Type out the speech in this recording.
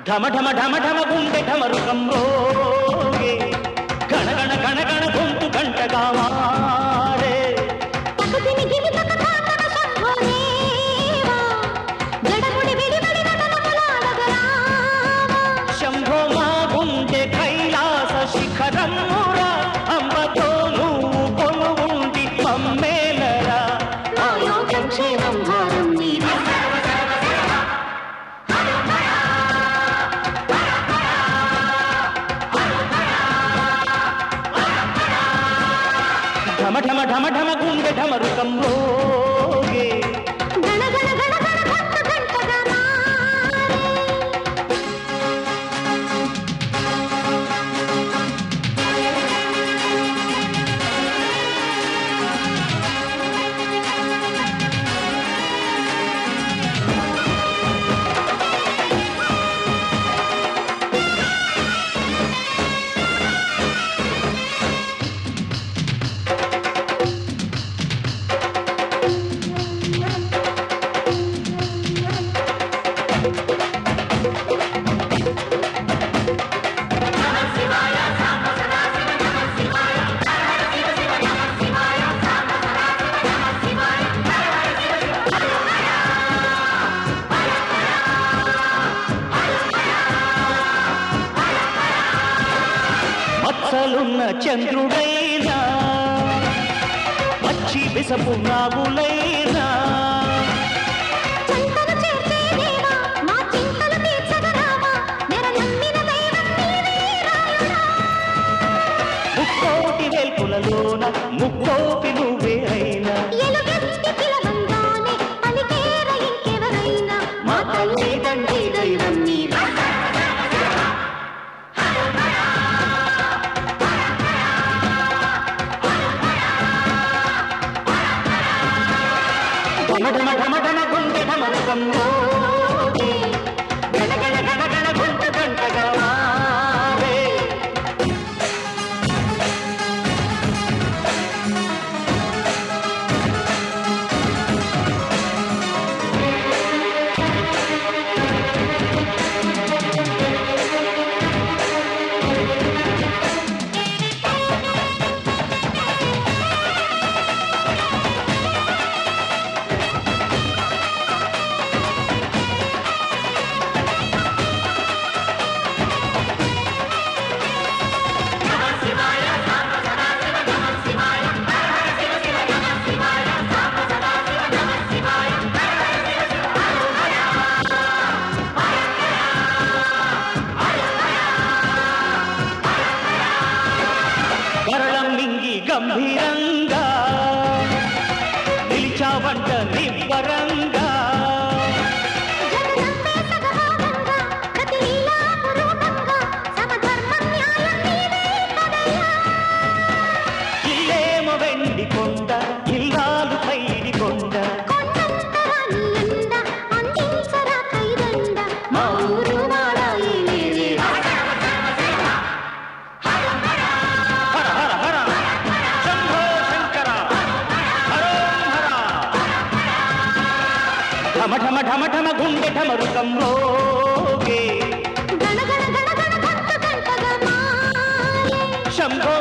ఢమ ఢమ ఢమ ఢమ గుండె ఢమరుకం రోగే గణ గణ గణ గణ గొంతు గంటగా మారే శంభో మా గుండె కైలాస శిఖరమురా అంబతో నువ్వు కొలువుండి మమ్మేలరా క్షేమం భారం నీది ఢమ ఢమ ఢమ ఢమ గుండె ఢమరుకం రోగే గణ గణ గణ గణ భక్త గంటగా మచ్చలున్న చంద్రుడైనా పచ్చి విసపు నాగులైనా ముక్కోటి వేల్పులలోన ముక్కోపి నువ్వే అయినా మా తల్లి తండ్రి దైవం నీవే ఢమ ఢమ ఢమ ఢమ గుండె ఢమరుకం రోగే గణ గణ గణ గణ గొంతు గంటగా మారే వరళం మింగి గంభీరంగా నిలిచావంట నిబ్బరంగా ఇల్లేమో వెండి కొండ ఇల్లాలు పైడి కొండ మా ఊరు ఢమ ఢమ ఢమ ఢమ గుండె ఢమరుకం రోగే గణ గణ గణ గణ భక్త గంటగా మారే శంభో